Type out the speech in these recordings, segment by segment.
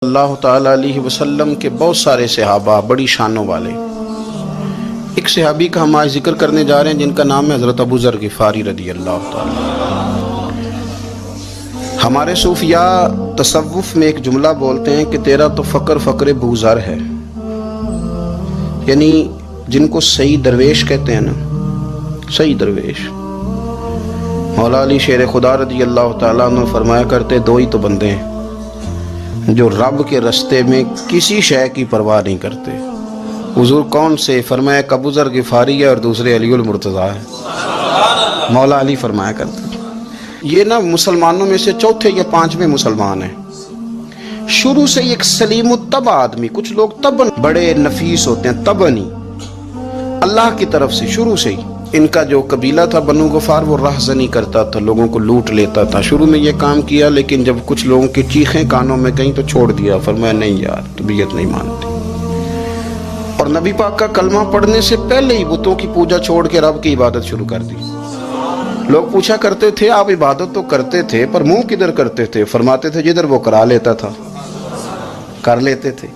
اللہ تعالیٰ علیہ وسلم کے بہت سارے صحابہ بڑی شانوں والے. ایک صحابی کا ہم آج ذکر کرنے جا رہے ہیں جن کا نام ہے حضرت ابو ذر غفاری رضی اللہ تعالیٰ. ہمارے صوفیاء تصوف میں ایک جملہ بولتے ہیں کہ تیرا تو فقر ابو ذر ہے، یعنی جن کو صحیح درویش کہتے ہیں نا، صحیح درویش. مولا علی شیر خدا رضی اللہ تعالیٰ عنہ فرمایا کرتے دو ہی تو بندے ہیں جو رب کے رستے میں کسی شے کی پرواہ نہیں کرتے. حضور کون سے؟ فرمایا ابو ذر غفاری ہے اور دوسرے علی المرتضیٰ ہے. مولا علی فرمایا کرتے یہ نا مسلمانوں میں سے چوتھے یا پانچویں مسلمان ہیں. شروع سے ایک سلیم الطبع آدمی، کچھ لوگ طبعاً بڑے نفیس ہوتے ہیں، طبعاً اللہ کی طرف سے شروع سے ہی. ان کا جو قبیلہ تھا بنو غفار وہ راہزنی کرتا تھا، لوگوں کو لوٹ لیتا تھا. شروع میں یہ کام کیا لیکن جب کچھ لوگوں کی چیخیں کانوں میں کہیں تو چھوڑ دیا. فرمایا نہیں یار طبیعت نہیں مانتی. اور نبی پاک کا کلمہ پڑھنے سے پہلے ہی بتوں کی پوجا چھوڑ کے رب کی عبادت شروع کر دی. لوگ پوچھا کرتے تھے آپ عبادت تو کرتے تھے پر منہ کدھر کرتے تھے؟ فرماتے تھے جدھر وہ کرا لیتا تھا کر لیتے تھے.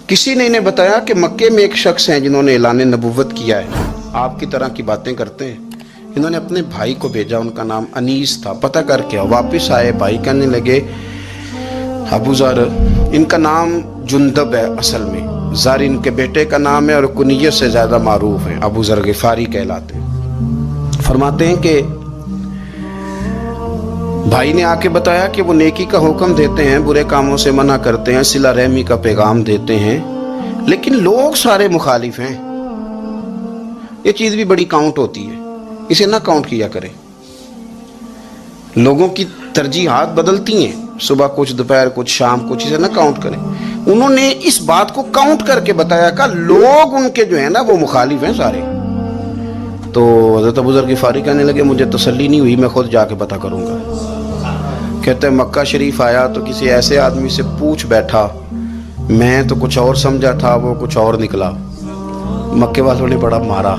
کسی نے انہیں بتایا کہ مکے میں ایک شخص ہیں جنہوں نے اعلان نبوت کیا ہے، آپ کی طرح کی باتیں کرتے ہیں. انہوں نے اپنے بھائی کو بھیجا، ان کا نام انیس تھا. پتہ کر کے واپس آئے، بھائی کہنے لگے ابو ذر، ان کا نام جندب ہے، اصل میں ذر ان کے بیٹے کا نام ہے اور کنیت سے زیادہ معروف ہیں، ابو ذر غفاری کہلاتے ہیں. فرماتے ہیں کہ بھائی نے آ کے بتایا کہ وہ نیکی کا حکم دیتے ہیں، برے کاموں سے منع کرتے ہیں، صلہ رحمی کا پیغام دیتے ہیں، لیکن لوگ سارے مخالف ہیں. یہ چیز بھی بڑی کاؤنٹ ہوتی ہے، اسے نہ کاؤنٹ کیا کریں. لوگوں کی ترجیحات بدلتی ہیں، صبح کچھ دوپہر کچھ شام کچھ، اسے نہ کاؤنٹ کریں. انہوں نے اس بات کو کاؤنٹ کر کے بتایا کہ لوگ ان کے جو ہیں نا وہ مخالف ہیں سارے. تو حضرت ابو ذر غفاری کہنے لگے مجھے تسلی نہیں ہوئی، میں خود جا کے پتہ کروں گا. کہتے ہیں مکہ شریف آیا تو کسی ایسے آدمی سے پوچھ بیٹھا، میں تو کچھ اور سمجھا تھا وہ کچھ اور نکلا. مکے والوں نے بڑا مارا.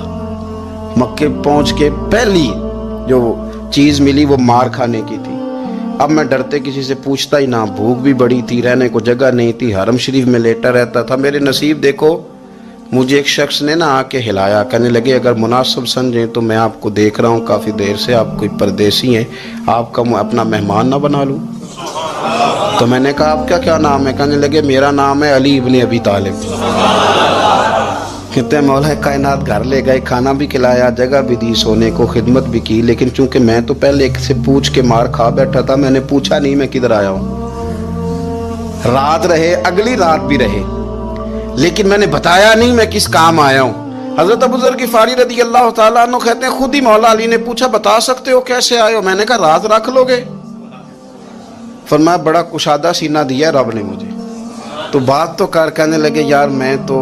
مکے پہنچ کے پہلی جو چیز ملی وہ مار کھانے کی تھی. اب میں ڈرتے کسی سے پوچھتا ہی نہ، بھوک بھی بڑی تھی، رہنے کو جگہ نہیں تھی، حرم شریف میں لیٹا رہتا تھا. میرے نصیب دیکھو مجھے ایک شخص نے نا آ کے ہلایا، کہنے لگے اگر مناسب سمجھیں تو میں آپ کو دیکھ رہا ہوں کافی دیر سے، آپ کوئی پردیسی ہیں، آپ کا اپنا مہمان نہ بنا لوں. تو میں نے کہا آپ کا کیا نام ہے؟ کہنے لگے میرا نام ہے علی ابن ابی طالب. کہتے ہیں مولا کائنات گھر لے گئے، کھانا بھی کھلایا، جگہ بھی دی، سونے کو خدمت بھی کی، لیکن چونکہ میں تو پہلے ایک سے پوچھ کے مار کھا بیٹھا تھا، میں نے پوچھا نہیں میں کدھر آیا ہوں. رات رہے، اگلی رات بھی رہے، لیکن میں نے بتایا نہیں میں کس کام آیا ہوں. حضرت ابو ذر غفاری رضی اللہ تعالیٰ عنہ کہتے ہیں خود ہی مولا علی نے پوچھا بتا سکتے ہو کیسے آئے ہو؟ میں نے کہا راز رکھ لو گے؟ فرمایا بڑا کشادہ سینہ دیا رب نے مجھے. تو بات تو کر، کہنے لگے یار میں تو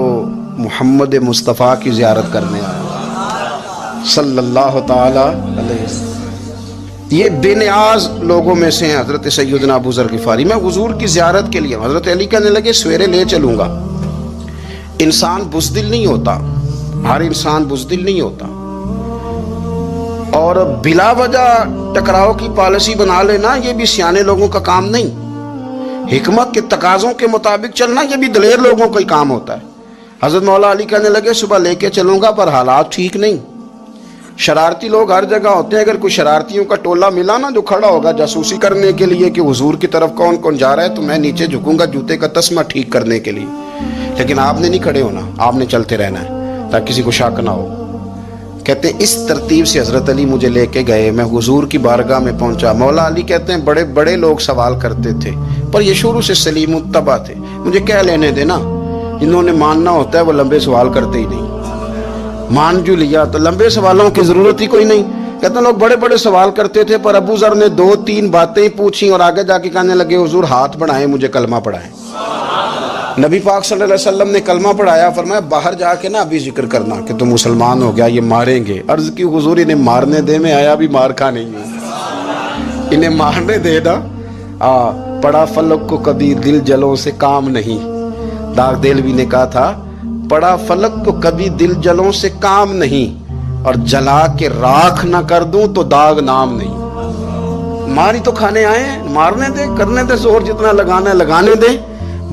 محمد مصطفیٰ کی زیارت کرنے آیا صلی اللہ تعالی علیہ وسلم. یہ بے نیاز لوگوں میں سے ہیں حضرت سیدنا ابو ذر غفاری. میں حضور کی زیارت کے لیے. حضرت علی کہنے لگے سویرے لے چلوں گا. انسان بزدل نہیں ہوتا، ہر انسان بزدل نہیں ہوتا، اور بلا وجہ ٹکراؤ کی پالیسی بنا لینا یہ بھی سیانے لوگوں کا کام نہیں. حکمت کے تقاضوں کے مطابق چلنا یہ بھی دلیر لوگوں کا ہی کام ہوتا ہے. حضرت مولا علی کہنے لگے صبح لے کے چلوں گا پر حالات ٹھیک نہیں. شرارتی لوگ ہر جگہ ہوتے ہیں، اگر کوئی شرارتیوں کا ٹولہ ملا نا جو کھڑا ہوگا جاسوسی کرنے کے لیے کہ حضور کی طرف کون کون جا رہا ہے، تو میں نیچے جھکوں گا جوتے کا تسمہ ٹھیک کرنے کے لیے. لیکن آپ نے نہیں کھڑے ہونا، آپ نے چلتے رہنا ہے تاکہ کسی کو شک نہ ہو. کہتے ہیں اس ترتیب سے حضرت علی مجھے لے کے گئے. میں حضور کی بارگاہ میں پہنچا. مولا علی کہتے ہیں بڑے بڑے لوگ سوال کرتے تھے پر یہ شروع سے سلیم الطبع تھے. مجھے کہہ لینے دینا، جنہوں نے ماننا ہوتا ہے وہ لمبے سوال کرتے ہی نہیں. مان جو لیا تو لمبے سوالوں کی ضرورت ہی کوئی نہیں. کہتے ہیں لوگ بڑے بڑے سوال کرتے تھے پر ابو ذر نے 2-3 باتیں پوچھی اور آگے جا کے کہنے لگے حضور ہاتھ بڑھائیں مجھے کلمہ پڑھائیں. نبی پاک صلی اللہ علیہ وسلم نے کلمہ پڑھایا. فرمایا باہر جا کے نا ابھی ذکر کرنا کہ تم مسلمان ہو گیا، یہ ماریں گے. عرض کی حضور انہیں مارنے دے، میں آیا بھی مار کھا نہیں ہوں، انہیں مارنے دے نا. پڑا فلک کو کبھی دل جلوں سے کام نہیں. داغ دہلوی نے کہا تھا پڑا فلک کو کبھی دل جلوں سے کام نہیں، اور جلا کے راکھ نہ کر دوں تو داغ نام نہیں. ماری تو کھانے آئے ہیں، مارنے دے، کرنے دے، زور جتنا لگانا ہے لگانے دے.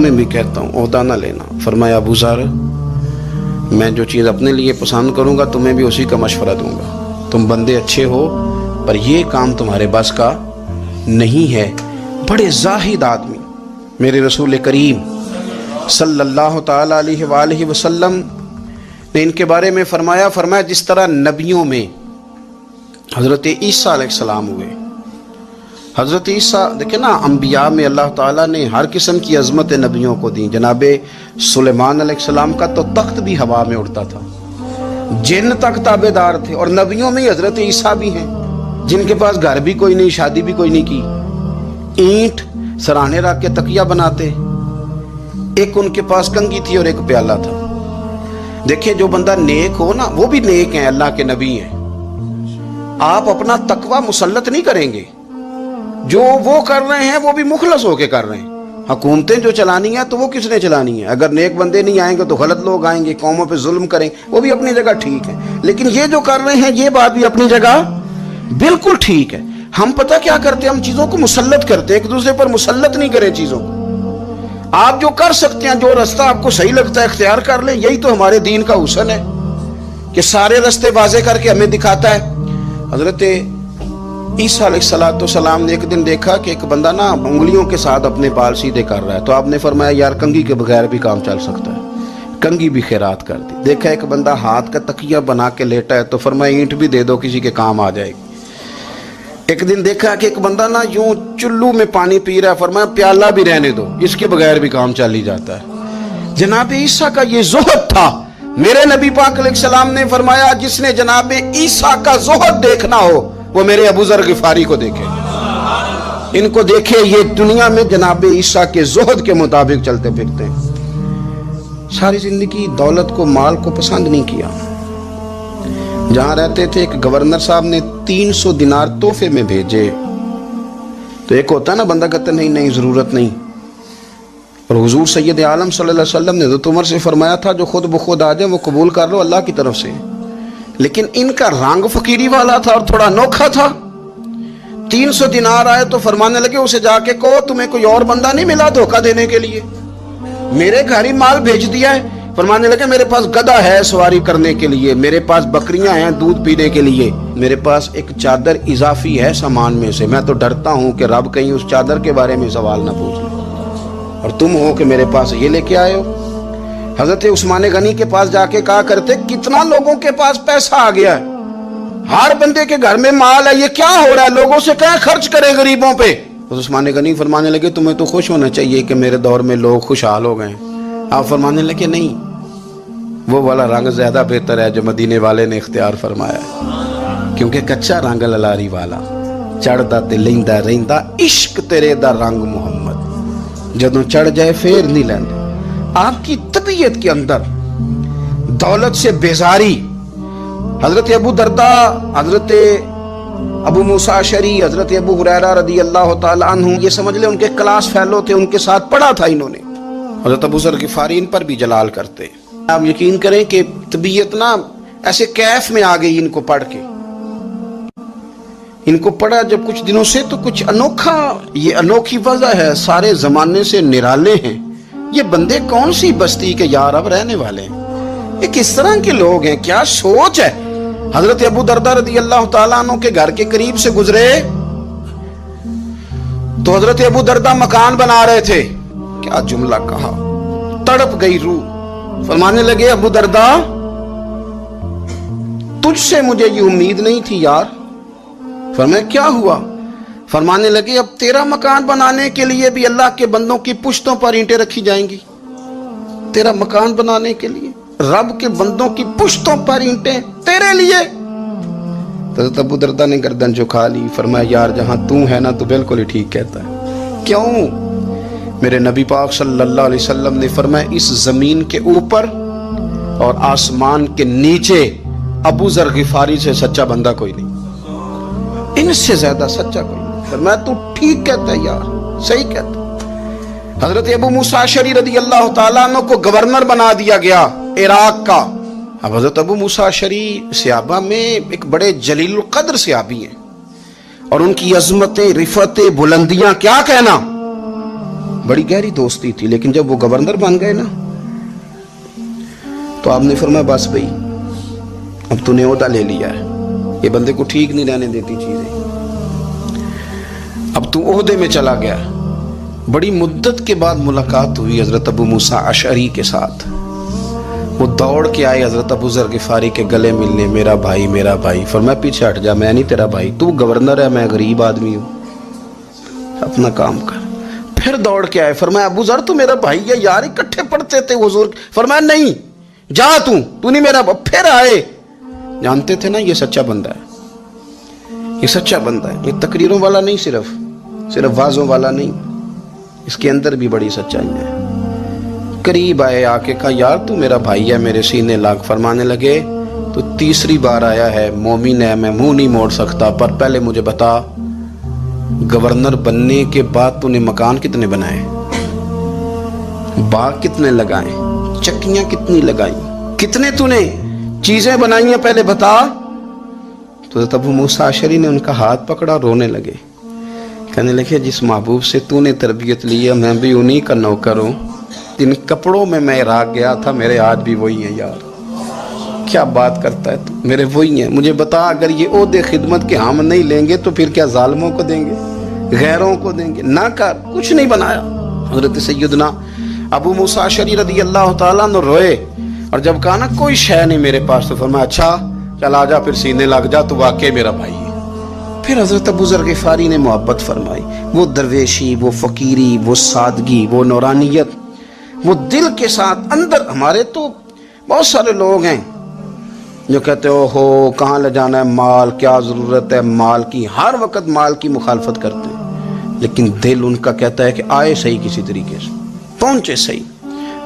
تمہیں بھی کہتا ہوں عہدہ نہ لینا۔ فرمایا ابو ذر میں جو چیز اپنے لیے پسند کروں گا تمہیں بھی اسی کا مشورہ دوں گا، تم بندے اچھے ہو پر یہ کام تمہارے بس کا نہیں ہے۔ بڑے زاہد آدمی میرے رسول کریم صلی اللہ تعالی علیہ وآلہ وسلم نے ان کے بارے میں فرمایا جس طرح نبیوں میں حضرت عیسیٰ علیہ السلام ہوئے۔ حضرت عیسیٰ دیکھیں نا، انبیاء میں اللہ تعالیٰ نے ہر قسم کی عظمت نبیوں کو دی۔ جناب سلیمان علیہ السلام کا تو تخت بھی ہوا میں اڑتا تھا، جن تک تابع دار تھے، اور نبیوں میں حضرت عیسیٰ بھی ہیں جن کے پاس گھر بھی کوئی نہیں، شادی بھی کوئی نہیں کی، اینٹ سرانے رکھ کے تکیہ بناتے، ایک ان کے پاس کنگھی تھی اور ایک پیالہ تھا۔ دیکھیں جو بندہ نیک ہو نا وہ بھی نیک ہیں، اللہ کے نبی ہیں۔ آپ اپنا تقوی مسلط نہیں کریں گے، جو وہ کر رہے ہیں وہ بھی مخلص ہو کے کر رہے ہیں۔ حکومتیں جو چلانی ہیں تو وہ کس نے چلانی ہے؟ اگر نیک بندے نہیں آئیں گے تو غلط لوگ آئیں گے، قوموں پہ ظلم کریں، وہ بھی اپنی جگہ ٹھیک ہے، لیکن یہ جو کر رہے ہیں یہ بات بھی اپنی جگہ بالکل ٹھیک ہے۔ ہم پتہ کیا کرتے ہیں، ہم چیزوں کو مسلط کرتے ہیں، ایک دوسرے پر مسلط نہیں کریں چیزوں کو۔ آپ جو کر سکتے ہیں، جو رستہ آپ کو صحیح لگتا ہے اختیار کر لیں، یہی تو ہمارے دین کا حسن ہے کہ سارے رستے واضح کر کے ہمیں دکھاتا ہے۔ حضرت عیسیٰ علیہ السلام نے ایک دن دیکھا کہ ایک بندہ نا انگلیوں کے ساتھ اپنے بال سیدھے کر رہا ہے، تو آپ نے فرمایا یار کنگھی کے بغیر بھی کام چل سکتا ہے، کنگھی بھی خیرات کر دی۔ دیکھا ایک بندہ ہاتھ کا تکیہ بنا کے لیٹا ہے، تو فرمایا اینٹ بھی دے دو، کسی کے کام آ جائے گی۔ ایک دن دیکھا کہ ایک بندہ نا یوں چلو میں پانی پی رہا ہے، فرمایا پیالہ بھی رہنے دو، اس کے بغیر بھی کام چل ہی جاتا ہے۔ جناب عیسیٰ کا یہ زہد تھا۔ میرے نبی پاک علیہ السلام نے فرمایا جس نے جناب عیسیٰ کا زہد دیکھنا ہو وہ میرے ابو ذر غفاری کو دیکھے، ان کو دیکھے، یہ دنیا میں جناب عیسیٰ کے زہد کے مطابق چلتے پھرتے ہیں۔ ساری زندگی دولت کو، مال کو پسند نہیں کیا۔ جہاں رہتے تھے ایک گورنر صاحب نے 300 دینار تحفے میں بھیجے، تو ایک ہوتا ہے نا بندہ کہتا نہیں نہیں ضرورت نہیں، اور حضور سید عالم صلی اللہ علیہ وسلم نے حضرت عمر سے فرمایا تھا جو خود بخود آ جائے وہ قبول کر لو اللہ کی طرف سے، لیکن ان کا رنگ فقیری والا تھا اور تھوڑا انوکھا تھا۔ 300 دینار آئے تو فرمانے لگے اسے جا کے کہو تمہیں کوئی اور بندہ نہیں ملا دھوکہ دینے کے لیے، میرے گھر ہی مال بھیج دیا ہے۔ فرمانے لگے میرے پاس گدھا ہے سواری کرنے کے لیے، میرے پاس بکریاں ہیں دودھ پینے کے لیے، میرے پاس ایک چادر اضافی ہے سامان میں سے، میں تو ڈرتا ہوں کہ رب کہیں اس چادر کے بارے میں سوال نہ پوچھ لے، اور تم ہو کہ میرے پاس یہ لے کے آئے ہو۔ حضرت عثمان غنی کے پاس جا کے کہا کرتے کتنا لوگوں کے پاس پیسہ آ گیا ہے، ہر بندے کے گھر میں مال ہے، یہ کیا ہو رہا ہے، لوگوں سے کہیں خرچ کریں غریبوں پہ۔ عثمان غنی فرمانے لگے تمہیں تو خوش ہونا چاہیے کہ میرے دور میں لوگ خوشحال ہو گئے۔ آپ فرمانے لگے نہیں، وہ والا رنگ زیادہ بہتر ہے جو مدینے والے نے اختیار فرمایا ہے، کیونکہ کچا رنگ للاری والا چڑھدا تے لیندا رہندا عشق تیرے دا رنگ محمد، جدوں چڑھ جائے پھر نہیں لیندے۔ آپ کی طبیعت کے اندر دولت سے بیزاری، حضرت ابو درداء، حضرت ابو موسیٰ اشعری، حضرت ابو ہریرہ رضی اللہ تعالیٰ عنہ، یہ سمجھ لیں ان کے کلاس فیلو تھے، ان کے ساتھ پڑھا تھا انہوں نے۔ حضرت ابو ذر غفاری ان پر بھی جلال کرتے۔ آپ یقین کریں کہ طبیعت نا ایسے کیف میں آ گئی ان کو پڑھ کے، ان کو پڑھا جب کچھ دنوں سے تو کچھ انوکھا، یہ انوکھی وجہ ہے، سارے زمانے سے نرالے ہیں، یہ بندے کون سی بستی کے یار اب رہنے والے ہیں، یہ کس طرح کے لوگ ہیں، کیا سوچ ہے۔ حضرت ابو درداء رضی اللہ تعالیٰ عنہ کے گھر کے قریب سے گزرے تو حضرت ابو درداء مکان بنا رہے تھے، کیا جملہ کہا، تڑپ گئی روح۔ فرمانے لگے ابو درداء تجھ سے مجھے یہ امید نہیں تھی یار۔ فرمایا کیا ہوا؟ فرمانے لگے اب تیرا مکان بنانے کے لیے بھی اللہ کے بندوں کی پشتوں پر اینٹیں رکھی جائیں گی، تیرا مکان بنانے کے لیے رب کے بندوں کی پشتوں پر اینٹیں تیرے لیے۔ حضرت ابو درداء نے گردن جھکا لی، فرمایا یار جہاں تو ہے نا تو بالکل ہی ٹھیک کہتا ہے۔ کیوں؟ میرے نبی پاک صلی اللہ علیہ وسلم نے فرمایا اس زمین کے اوپر اور آسمان کے نیچے ابو ذر غفاری سے سچا بندہ کوئی نہیں، ان سے زیادہ سچا کوئی نہیں۔ فرمایا تو ٹھیک کہتا ہے یار، صحیح کہتا ہے۔ حضرت ابو موسیٰ اشعری رضی اللہ تعالیٰ عنہ کو گورنر بنا دیا گیا عراق کا۔ اب حضرت ابو موسیٰ اشعری صحابہ میں ایک بڑے جلیل القدر صحابی ہیں، اور ان کی عظمتیں، رفتیں، بلندیاں کیا کہنا، بڑی گہری دوستی تھی، لیکن جب وہ گورنر بن گئے نا تو آپ نے فرمایا بس بھائی اب تو نے عہدہ لے لیا ہے، یہ بندے کو ٹھیک نہیں رہنے دیتی چیزیں، اب تو عہدے میں چلا گیا۔ بڑی مدت کے بعد ملاقات ہوئی حضرت ابو موسیٰ اشعری کے ساتھ، وہ دوڑ کے آئے حضرت ابو ذر غفاری کے گلے ملنے، میرا بھائی میرا بھائی۔ فرمایا پیچھے ہٹ جا، میں نہیں تیرا بھائی، تو گورنر ہے، میں غریب آدمی ہوں، اپنا کام کر۔ پھر دوڑ کے آئے، فرمایا ابو ذر تو میرا بھائی ہے یار، اکٹھے پڑھتے تھے حضور۔ فرمایا نہیں، جا تو نہیں میرا۔ پھر آئے، جانتے تھے نا یہ سچا بندہ ہے، یہ سچا بندہ ہے، یہ تقریروں والا نہیں، صرف وعظوں والا نہیں، اس کے اندر بھی بڑی سچائی ہے۔ قریب آئے، آ کے کہا یار تو میرا بھائی ہے، میرے سینے لاگ۔ فرمانے لگے تو تیسری بار آیا ہے، مومن ہے، میں منہ نہیں موڑ سکتا، پر پہلے مجھے بتا گورنر بننے کے بعد تو نے مکان کتنے بنائے، باغ کتنے لگائے، چکیاں کتنی لگائی، کتنے تو نے چیزیں بنائی ہیں، پہلے بتا۔ تو ابو موسیٰ اشعری نے ان کا ہاتھ پکڑا، رونے لگے، کہنے لگے جس محبوب سے تو نے تربیت لی ہے میں بھی انہی کا نوکر ہوں، ان کپڑوں میں میں راگ گیا تھا، میرے آج بھی وہی ہیں یار۔ کیا بات کرتا ہے تو، میرے وہی ہیں۔ مجھے بتا اگر یہ عہدے خدمت کے ہم نہیں لیں گے تو پھر کیا ظالموں کو دیں گے، غیروں کو دیں گے؟ نہ کر، کچھ نہیں بنایا۔ حضرت سیدنا ابو موسیٰ اشعری رضی اللہ تعالیٰ عنہ روئے، اور جب کہا نا کوئی شے نہیں میرے پاس، تو فرمایا اچھا چل آ جا، پھر سینے لگ جا، تو واقعی میرا بھائی ہے۔ پھر حضرت ابو ذر غفاری نے محبت فرمائی، وہ درویشی، وہ فقیری، وہ سادگی، وہ نورانیت، وہ دل کے ساتھ اندر۔ ہمارے تو بہت سارے لوگ ہیں جو کہتے ہو کہاں لے جانا ہے مال، کیا ضرورت ہے مال کی، ہر وقت مال کی مخالفت کرتے ہیں، لیکن دل ان کا کہتا ہے کہ آئے صحیح، کسی طریقے سے پہنچے صحیح۔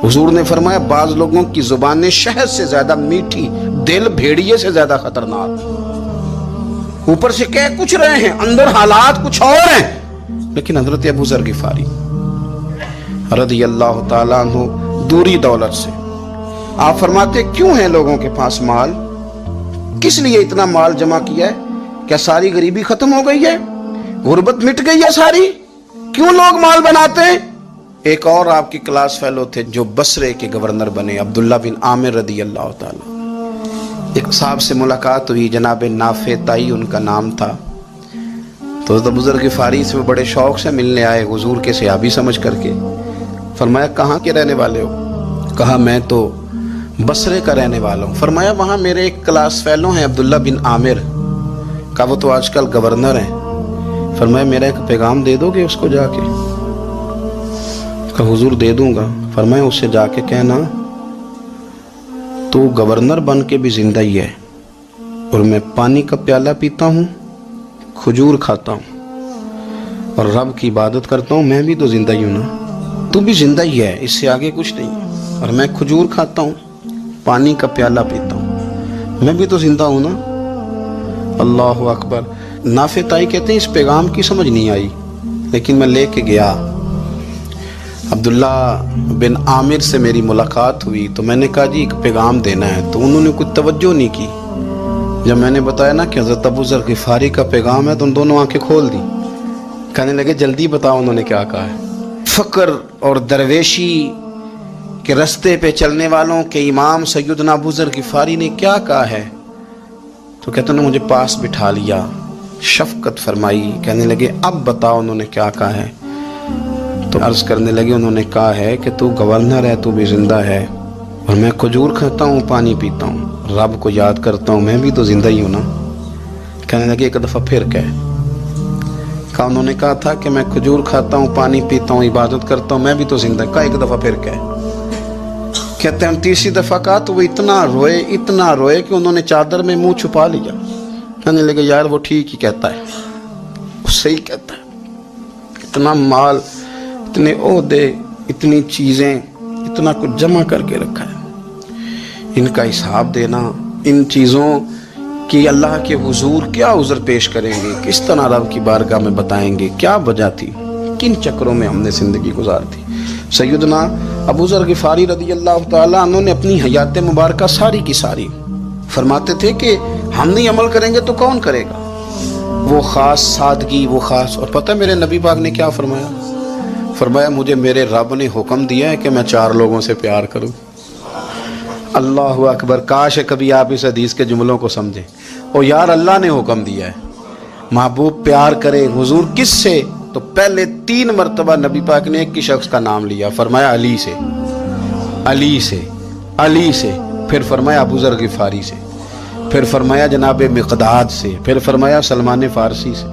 حضور نے فرمایا بعض لوگوں کی زبانیں شہد سے زیادہ میٹھی، دل بھیڑیے سے زیادہ خطرناک۔ اوپر سے کہہ کچھ رہے ہیں، اندر حالات کچھ اور ہیں۔ لیکن حضرت ابو ذر غفاری رضی اللہ تعالیٰ عنہ دوری دولت سے، آپ فرماتے کیوں ہے لوگوں کے پاس مال، کس لیے اتنا مال جمع کیا ہے؟ کیا ساری غریبی ختم ہو گئی ہے، غربت مٹ گئی ہے ساری؟ کیوں لوگ مال بناتے ہیں؟ ایک اور آپ کی کلاس فیلو تھے جو بصرے کے گورنر بنے، عبداللہ بن عامر رضی اللہ تعالیٰ۔ ایک صاحب سے ملاقات ہوئی، جناب نافع تائی ان کا نام تھا، تو ابو ذر غفاری سے وہ بڑے شوق سے ملنے آئے، حضور کے صحابی سمجھ کر کے۔ فرمایا کہاں کے رہنے والے ہو؟ کہا میں تو بصرے کا رہنے والا ہوں۔ فرمایا وہاں میرے ایک کلاس فیلو ہیں عبداللہ بن عامر، کہا وہ تو آج کل گورنر ہیں۔ فرمایا میرا ایک پیغام دے دو گے اس کو جا کے؟ کہا حضور دے دوں گا۔ فرمایا اس سے جا کے کہنا تو گورنر بن کے بھی زندہ ہی ہے، اور میں پانی کا پیالہ پیتا ہوں، کھجور کھاتا ہوں اور رب کی عبادت کرتا ہوں، میں بھی تو زندہ ہی ہوں نا، تو بھی زندہ ہی ہے، اس سے آگے کچھ نہیں ہے، اور میں کھجور کھاتا ہوں، پانی کا پیالہ پیتا ہوں، میں بھی تو زندہ ہوں نا۔ اللہ اکبر۔ نافع تائی کہتے ہیں اس پیغام کی سمجھ نہیں آئی، لیکن میں لے کے گیا، عبداللہ بن عامر سے میری ملاقات ہوئی، تو میں نے کہا جی ایک پیغام دینا ہے، تو انہوں نے کوئی توجہ نہیں کی۔ جب میں نے بتایا نا کہ حضرت ابو ذر غفاری کا پیغام ہے، تو ان دونوں آنکھیں کھول دی، کہنے لگے جلدی بتاؤ انہوں نے کیا کہا ہے۔ فقر اور درویشی کے رستے پہ چلنے والوں کے امام سیدنا ابو ذر غفاری نے کیا کہا ہے؟ تو کہتے ہیں مجھے پاس بٹھا لیا، شفقت فرمائی، کہنے لگے اب بتاؤ انہوں نے کیا کہا ہے؟ تو عرض کرنے لگے انہوں نے کہا ہے کہ تو گورنر ہے، تو بھی زندہ ہے، اور میں کھجور کھاتا ہوں، پانی پیتا ہوں، رب کو یاد کرتا ہوں، میں بھی تو زندہ ہی ہوں نا۔ کہنے لگے ایک دفعہ پھر کہہ۔ کہا انہوں نے کہا تھا کہ میں کھجور کھاتا ہوں، پانی پیتا ہوں، عبادت کرتا ہوں، میں بھی تو زندہ۔ کہا ایک دفعہ پھر کہہ۔ کہتے ہیں تیسری دفعہ کہا تو وہ اتنا روئے کہ انہوں نے چادر میں منہ چھپا لیا۔ کہنے لگے یار وہ ٹھیک ہی کہتا ہے، وہ صحیح کہتا ہے، اتنا مال، اتنے عہدے، اتنی چیزیں، اتنا کچھ جمع کر کے رکھا ہے، ان کا حساب دینا، ان چیزوں کی اللہ کے حضور کیا عذر پیش کریں گے، کس طرح رب کی بارگاہ میں بتائیں گے، کیا وجہ تھی، کن چکروں میں ہم نے زندگی گزار دی۔ سیدنا ابو ذر غفاری رضی اللہ تعالیٰ عنہ نے اپنی حیات مبارکہ ساری کی ساری فرماتے تھے کہ ہم نہیں عمل کریں گے تو کون کرے گا، وہ خاص سادگی، وہ خاص، اور پتہ میرے نبی پاک نے کیا فرمایا؟ فرمایا مجھے میرے رب نے حکم دیا ہے کہ میں 4 لوگوں سے پیار کروں۔ اللہ اکبر، کاش کبھی آپ اس حدیث کے جملوں کو سمجھیں۔ اور یار اللہ نے حکم دیا ہے محبوب پیار کرے، حضور کس سے؟ تو پہلے 3 مرتبہ نبی پاک نے ایک ہی شخص کا نام لیا، فرمایا علی سے، علی سے، علی سے، پھر فرمایا ابو ذر غفاری سے، پھر فرمایا جناب مقداد سے، پھر فرمایا سلمان فارسی سے۔